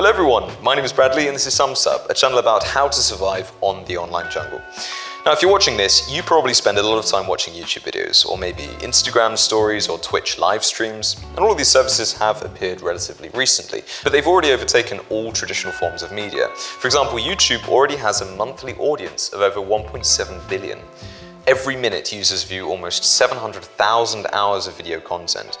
Hello everyone, my name is Bradley and this is Sumsub, a channel about how to survive on the online jungle. Now if you're watching this, you probably spend a lot of time watching YouTube videos, or maybe Instagram stories or Twitch live streams, and all of these services have appeared relatively recently, but they've already overtaken all traditional forms of media. For example, YouTube already has a monthly audience of over 1.7 billion. Every minute, users view almost 700,000 hours of video content.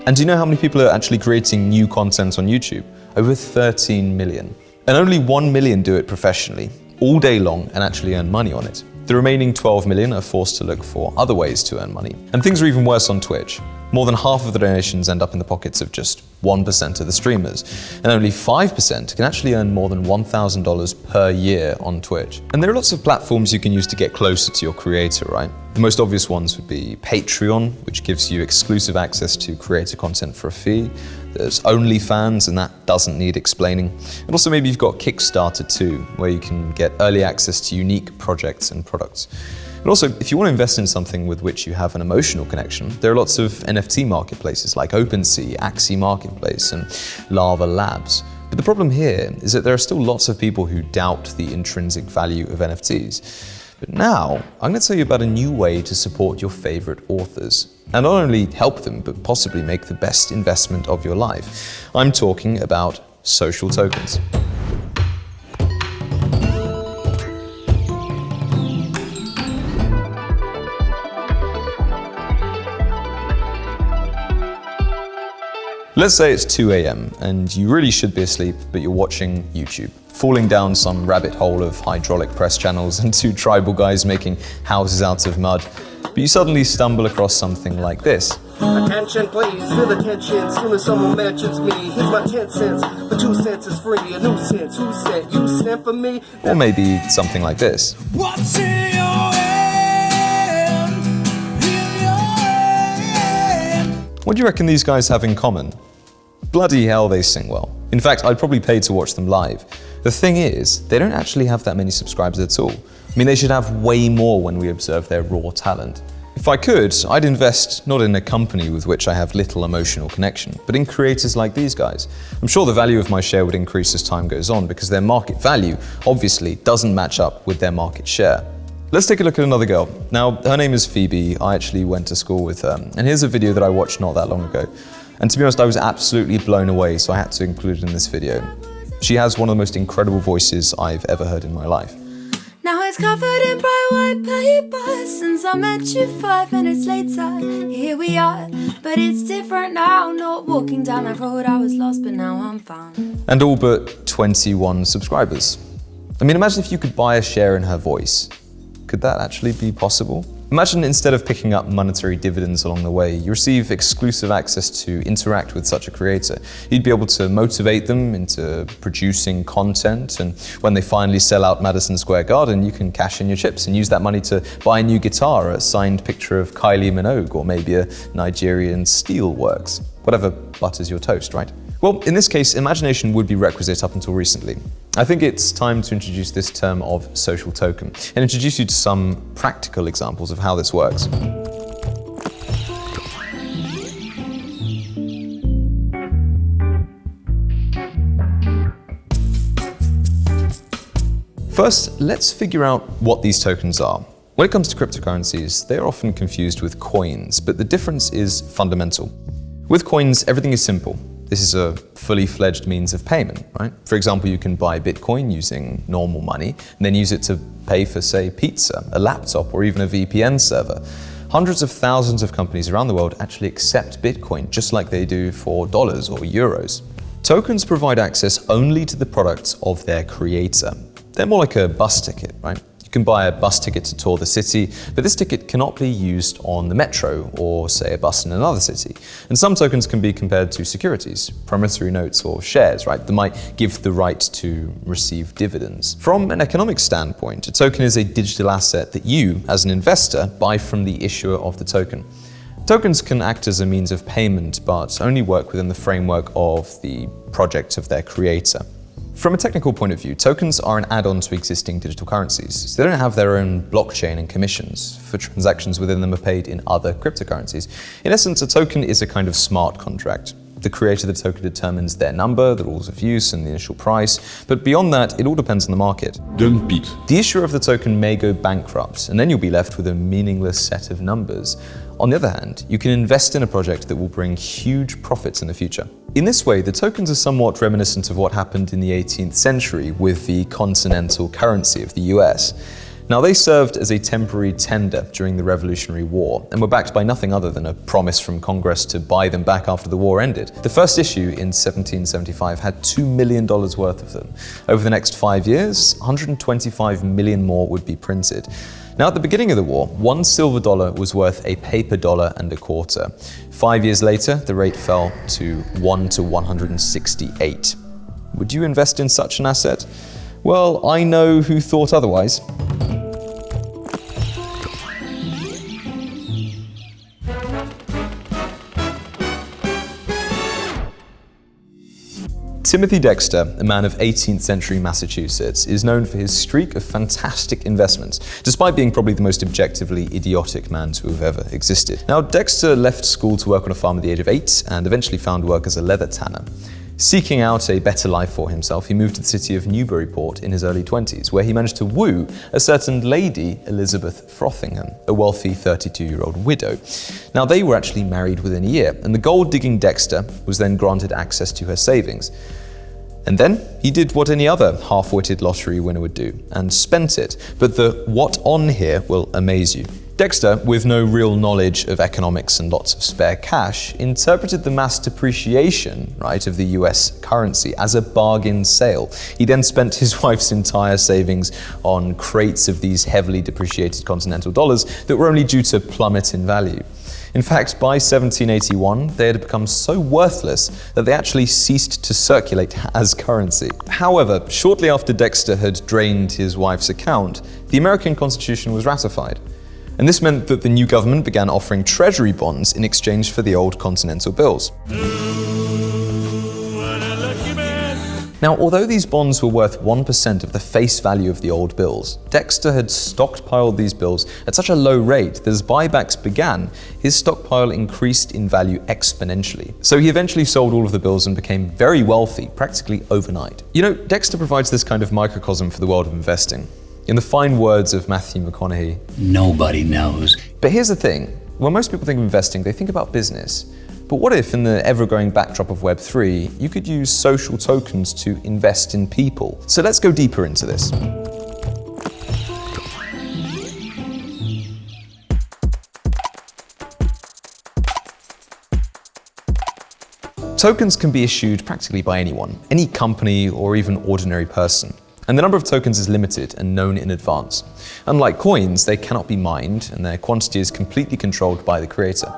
And do you know how many people are actually creating new content on YouTube? Over 13 million. And only 1 million do it professionally, all day long, and actually earn money on it. The remaining 12 million are forced to look for other ways to earn money. And things are even worse on Twitch. More than half of the donations end up in the pockets of just 1% of the streamers, and only 5% can actually earn more than $1,000 per year on Twitch. And there are lots of platforms you can use to get closer to your creator, right? The most obvious ones would be Patreon, which gives you exclusive access to creator content for a fee. There's OnlyFans, and that doesn't need explaining. And also maybe you've got Kickstarter too, where you can get early access to unique projects and products. And also, if you want to invest in something with which you have an emotional connection, there are lots of NFT marketplaces like OpenSea, Axie Marketplace, and Lava Labs. But the problem here is that there are still lots of people who doubt the intrinsic value of NFTs. But now, I'm going to tell you about a new way to support your favorite authors. And not only help them, but possibly make the best investment of your life. I'm talking about social tokens. Let's say it's 2 a.m. and you really should be asleep, but you're watching YouTube, falling down some rabbit hole of hydraulic press channels and two tribal guys making houses out of mud. But you suddenly stumble across something like this. Attention please, feel attention, soon as someone mentions me. Here's my 10 cents, but 2 cents is free. A new sense, who said you sent for me? Or maybe something like this. What's in your hand? In your hand? What do you reckon these guys have in common? Bloody hell, they sing well. In fact, I'd probably pay to watch them live. The thing is, they don't actually have that many subscribers at all. I mean, they should have way more when we observe their raw talent. If I could, I'd invest not in a company with which I have little emotional connection, but in creators like these guys. I'm sure the value of my share would increase as time goes on because their market value obviously doesn't match up with their market share. Let's take a look at another girl. Now, her name is Phoebe. I actually went to school with her. And here's a video that I watched not that long ago. And to be honest, I was absolutely blown away, so I had to include it in this video. She has one of the most incredible voices I've ever heard in my life. Now it's covered in bright white paper. Since I met you 5 minutes later, here we are. But it's different now, not walking down that road I was lost, but now I'm found. And all but 21 subscribers. I mean, imagine if you could buy a share in her voice. Could that actually be possible? Imagine instead of picking up monetary dividends along the way, you receive exclusive access to interact with such a creator. You'd be able to motivate them into producing content, and when they finally sell out Madison Square Garden, you can cash in your chips and use that money to buy a new guitar, a signed picture of Kylie Minogue, or maybe a Nigerian steelworks. Whatever butters your toast, right? Well, in this case, imagination would be requisite up until recently. I think it's time to introduce this term of social token and introduce you to some practical examples of how this works. First, let's figure out what these tokens are. When it comes to cryptocurrencies, they are often confused with coins, but the difference is fundamental. With coins, everything is simple. This is a fully fledged means of payment, right? For example, you can buy Bitcoin using normal money and then use it to pay for, say, pizza, a laptop, or even a VPN server. Hundreds of thousands of companies around the world actually accept Bitcoin just like they do for dollars or euros. Tokens provide access only to the products of their creator. They're more like a bus ticket, right? You can buy a bus ticket to tour the city, but this ticket cannot be used on the metro or, say, a bus in another city. And some tokens can be compared to securities, promissory notes or shares, right, that might give the right to receive dividends. From an economic standpoint, a token is a digital asset that you, as an investor, buy from the issuer of the token. Tokens can act as a means of payment, but only work within the framework of the project of their creator. From a technical point of view, tokens are an add-on to existing digital currencies, so they don't have their own blockchain and commissions, for transactions within them are paid in other cryptocurrencies. In essence, a token is a kind of smart contract. The creator of the token determines their number, the rules of use, and the initial price, but beyond that, it all depends on the market. Dump it. The issuer of the token may go bankrupt, and then you'll be left with a meaningless set of numbers. On the other hand, you can invest in a project that will bring huge profits in the future. In this way, the tokens are somewhat reminiscent of what happened in the 18th century with the continental currency of the US. Now, they served as a temporary tender during the Revolutionary War and were backed by nothing other than a promise from Congress to buy them back after the war ended. The first issue in 1775 had $2 million worth of them. Over the next 5 years, 125 million more would be printed. Now, at the beginning of the war, one silver dollar was worth a paper dollar and a quarter. 5 years later, the rate fell to 1 to 168. Would you invest in such an asset? Well, I know who thought otherwise. Timothy Dexter, a man of 18th century Massachusetts, is known for his streak of fantastic investments, despite being probably the most objectively idiotic man to have ever existed. Now, Dexter left school to work on a farm at the age of 8 and eventually found work as a leather tanner. Seeking out a better life for himself, he moved to the city of Newburyport in his early 20s, where he managed to woo a certain Lady Elizabeth Frothingham, a wealthy 32-year-old widow. Now, they were actually married within a year, and the gold-digging Dexter was then granted access to her savings. And then he did what any other half-witted lottery winner would do, and spent it. But the what on here will amaze you. Dexter, with no real knowledge of economics and lots of spare cash, interpreted the mass depreciation, of the US currency as a bargain sale. He then spent his wife's entire savings on crates of these heavily depreciated continental dollars that were only due to plummet in value. In fact, by 1781, they had become so worthless that they actually ceased to circulate as currency. However, shortly after Dexter had drained his wife's account, the American Constitution was ratified. And this meant that the new government began offering treasury bonds in exchange for the old continental bills. Now, although these bonds were worth 1% of the face value of the old bills, Dexter had stockpiled these bills at such a low rate that as buybacks began, his stockpile increased in value exponentially. So he eventually sold all of the bills and became very wealthy, practically overnight. Dexter provides this kind of microcosm for the world of investing. In the fine words of Matthew McConaughey, nobody knows. But here's the thing, when most people think of investing, they think about business. But what if, in the ever-growing backdrop of Web3, you could use social tokens to invest in people? So let's go deeper into this. Tokens can be issued practically by anyone, any company or even ordinary person. And the number of tokens is limited and known in advance. Unlike coins, they cannot be mined, and their quantity is completely controlled by the creator.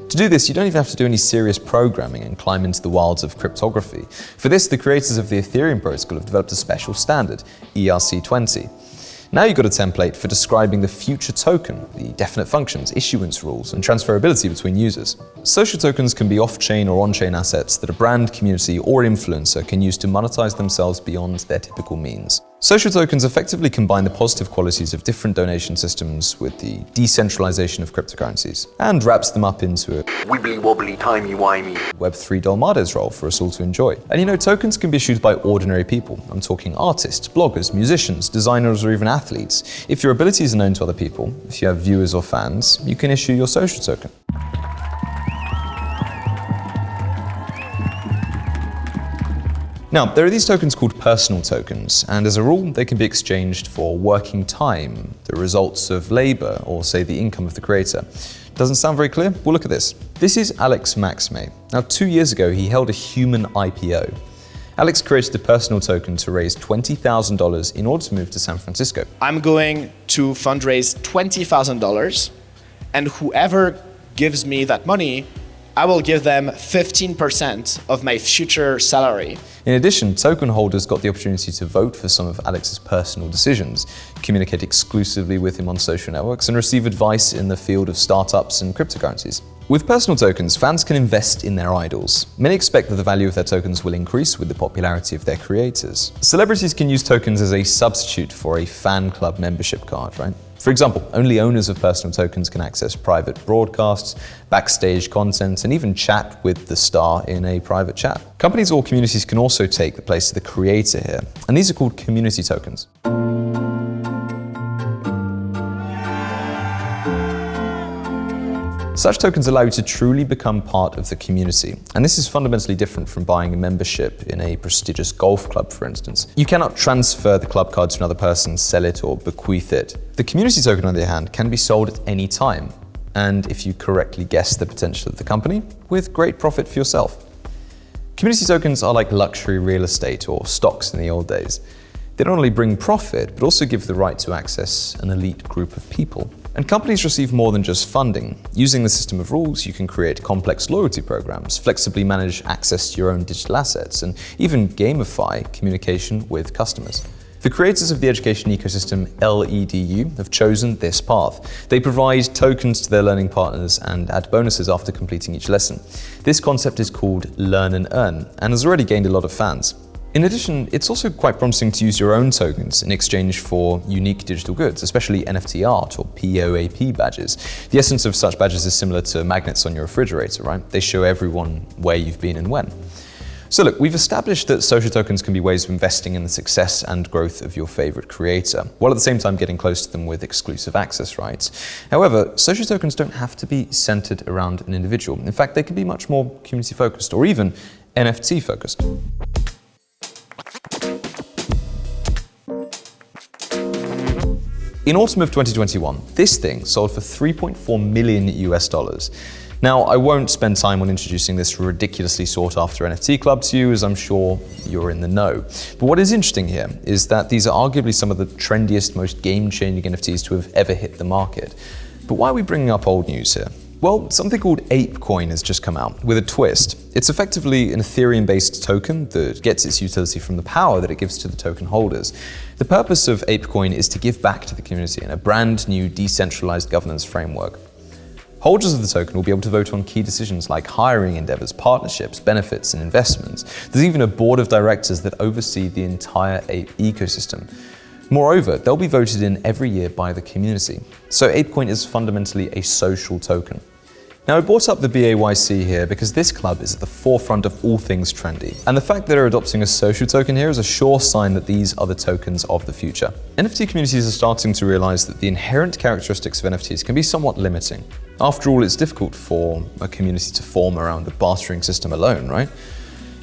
To do this, you don't even have to do any serious programming and climb into the wilds of cryptography. For this, the creators of the Ethereum protocol have developed a special standard, ERC20. Now you've got a template for describing the future token, the definite functions, issuance rules, and transferability between users. Social tokens can be off-chain or on-chain assets that a brand, community, or influencer can use to monetize themselves beyond their typical means. Social tokens effectively combine the positive qualities of different donation systems with the decentralization of cryptocurrencies, and wraps them up into a Wibbly-wobbly, timey-wimey. Web3 Dolmades role for us all to enjoy. And tokens can be issued by ordinary people. I'm talking artists, bloggers, musicians, designers, or even athletes. If your abilities are known to other people, if you have viewers or fans, you can issue your social token. Now, there are these tokens called personal tokens, and as a rule, they can be exchanged for working time, the results of labor, or say the income of the creator. Doesn't sound very clear? Well, look at this. This is Alex Maxme. Now, 2 years ago, he held a human IPO. Alex created a personal token to raise $20,000 in order to move to San Francisco. I'm going to fundraise $20,000, and whoever gives me that money, I will give them 15% of my future salary. In addition, token holders got the opportunity to vote for some of Alex's personal decisions, communicate exclusively with him on social networks, and receive advice in the field of startups and cryptocurrencies. With personal tokens, fans can invest in their idols. Many expect that the value of their tokens will increase with the popularity of their creators. Celebrities can use tokens as a substitute for a fan club membership card, right? For example, only owners of personal tokens can access private broadcasts, backstage content, and even chat with the star in a private chat. Companies or communities can also take the place of the creator here, and these are called community tokens. Such tokens allow you to truly become part of the community, and this is fundamentally different from buying a membership in a prestigious golf club, for instance. You cannot transfer the club card to another person, sell it, or bequeath it. The community token, on the other hand, can be sold at any time, and if you correctly guess the potential of the company, with great profit for yourself. Community tokens are like luxury real estate or stocks in the old days. They not only bring profit, but also give the right to access an elite group of people. And companies receive more than just funding. Using the system of rules, you can create complex loyalty programs, flexibly manage access to your own digital assets, and even gamify communication with customers. The creators of the education ecosystem LEDU have chosen this path. They provide tokens to their learning partners and add bonuses after completing each lesson. This concept is called Learn and Earn, and has already gained a lot of fans. In addition, it's also quite promising to use your own tokens in exchange for unique digital goods, especially NFT-art or POAP badges. The essence of such badges is similar to magnets on your refrigerator, right? They show everyone where you've been and when. So look, we've established that social tokens can be ways of investing in the success and growth of your favorite creator, while at the same time getting close to them with exclusive access rights. However, social tokens don't have to be centered around an individual. In fact, they can be much more community-focused or even NFT-focused. In autumn of 2021, this thing sold for $3.4 million US. Now, I won't spend time on introducing this ridiculously sought-after NFT club to you, as I'm sure you're in the know. But what is interesting here is that these are arguably some of the trendiest, most game-changing NFTs to have ever hit the market. But why are we bringing up old news here? Well, something called ApeCoin has just come out with a twist. It's effectively an Ethereum-based token that gets its utility from the power that it gives to the token holders. The purpose of ApeCoin is to give back to the community in a brand new decentralized governance framework. Holders of the token will be able to vote on key decisions like hiring endeavors, partnerships, benefits, and investments. There's even a board of directors that oversee the entire Ape ecosystem. Moreover, they'll be voted in every year by the community. So ApeCoin is fundamentally a social token. Now, I brought up the BAYC here because this club is at the forefront of all things trendy. And the fact that they're adopting a social token here is a sure sign that these are the tokens of the future. NFT communities are starting to realize that the inherent characteristics of NFTs can be somewhat limiting. After all, it's difficult for a community to form around a bartering system alone, right?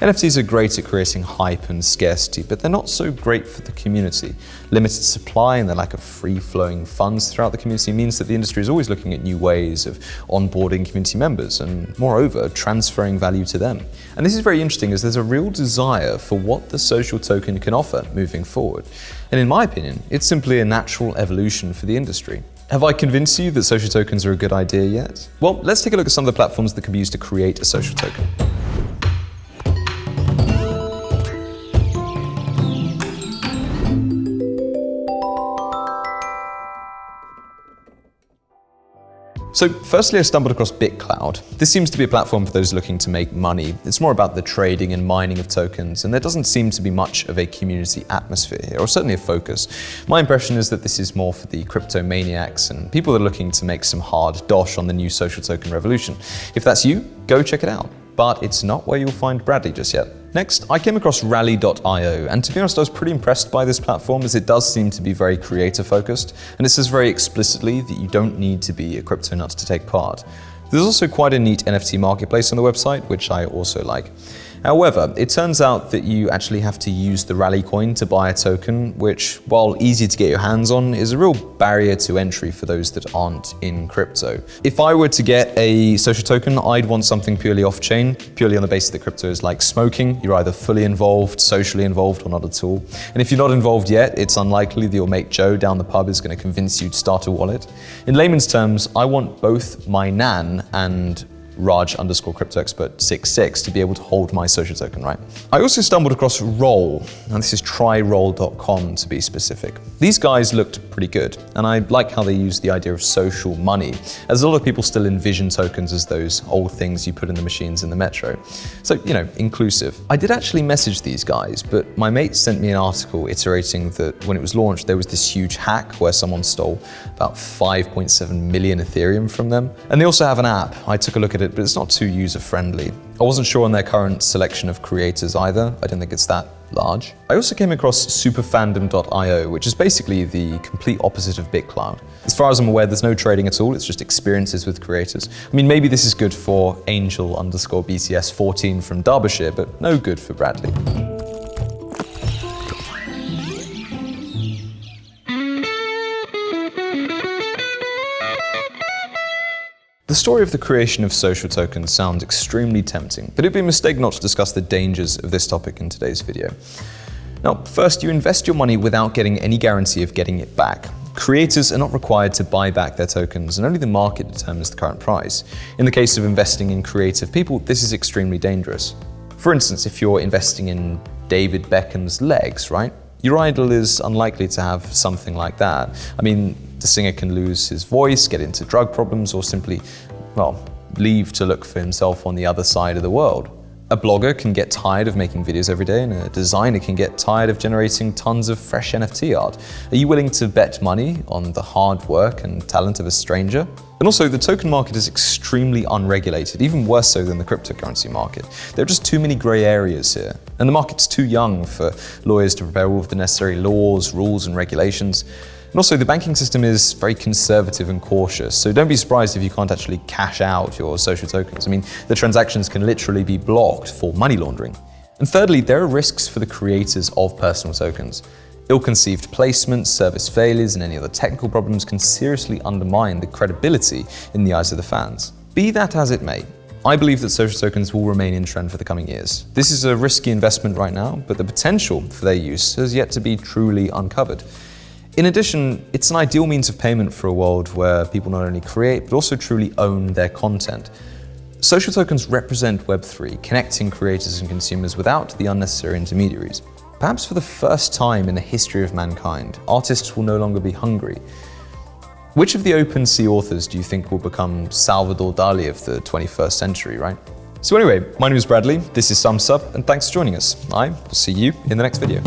NFTs are great at creating hype and scarcity, but they're not so great for the community. Limited supply and the lack of free-flowing funds throughout the community means that the industry is always looking at new ways of onboarding community members and, moreover, transferring value to them. And this is very interesting as there's a real desire for what the social token can offer moving forward. And in my opinion, it's simply a natural evolution for the industry. Have I convinced you that social tokens are a good idea yet? Well, let's take a look at some of the platforms that can be used to create a social token. So firstly, I stumbled across BitCloud. This seems to be a platform for those looking to make money. It's more about the trading and mining of tokens, and there doesn't seem to be much of a community atmosphere here, or certainly a focus. My impression is that this is more for the crypto maniacs and people that are looking to make some hard dosh on the new social token revolution. If that's you, go check it out. But it's not where you'll find Bradley just yet. Next, I came across Rally.io, and to be honest, I was pretty impressed by this platform as it does seem to be very creator focused, and it says very explicitly that you don't need to be a crypto nut to take part. There's also quite a neat NFT marketplace on the website, which I also like. However, it turns out that you actually have to use the Rally coin to buy a token, which, while easy to get your hands on, is a real barrier to entry for those that aren't in crypto. If I were to get a social token, I'd want something purely off-chain, purely on the basis that crypto is like smoking. You're either fully involved, socially involved, or not at all. And if you're not involved yet, it's unlikely that your mate Joe down the pub is going to convince you to start a wallet. In layman's terms, I want both my nan and Raj_crypto expert 66 to be able to hold my social token, right? I also stumbled across Roll, and this is tryroll.com to be specific. These guys looked pretty good. And I like how they use the idea of social money, as a lot of people still envision tokens as those old things you put in the machines in the metro. So, inclusive. I did actually message these guys, but my mate sent me an article iterating that when it was launched, there was this huge hack where someone stole about 5.7 million Ethereum from them. And they also have an app. I took a look at it, but it's not too user-friendly. I wasn't sure on their current selection of creators either. I don't think it's that large. I also came across superfandom.io, which is basically the complete opposite of BitCloud. As far as I'm aware, there's no trading at all, it's just experiences with creators. I mean, maybe this is good for Angel_BTS14 from Derbyshire, but no good for Bradley. The story of the creation of social tokens sounds extremely tempting, but it'd be a mistake not to discuss the dangers of this topic in today's video. Now, first, you invest your money without getting any guarantee of getting it back. Creators are not required to buy back their tokens, and only the market determines the current price. In the case of investing in creative people, this is extremely dangerous. For instance, if you're investing in David Beckham's legs, right? Your idol is unlikely to have something like that. I mean, the singer can lose his voice, get into drug problems, or simply, leave to look for himself on the other side of the world. A blogger can get tired of making videos every day, and a designer can get tired of generating tons of fresh NFT art. Are you willing to bet money on the hard work and talent of a stranger? And also, the token market is extremely unregulated, even worse so than the cryptocurrency market. There are just too many grey areas here, and the market's too young for lawyers to prepare all of the necessary laws, rules, and regulations. And also, the banking system is very conservative and cautious, so don't be surprised if you can't actually cash out your social tokens. I mean, the transactions can literally be blocked for money laundering. And thirdly, there are risks for the creators of personal tokens. Ill-conceived placements, service failures, and any other technical problems can seriously undermine the credibility in the eyes of the fans. Be that as it may, I believe that social tokens will remain in trend for the coming years. This is a risky investment right now, but the potential for their use has yet to be truly uncovered. In addition, it's an ideal means of payment for a world where people not only create, but also truly own their content. Social tokens represent Web3, connecting creators and consumers without the unnecessary intermediaries. Perhaps for the first time in the history of mankind, artists will no longer be hungry. Which of the OpenSea authors do you think will become Salvador Dali of the 21st century, right? So anyway, my name is Bradley, this is Sumsub, and thanks for joining us. I will see you in the next video.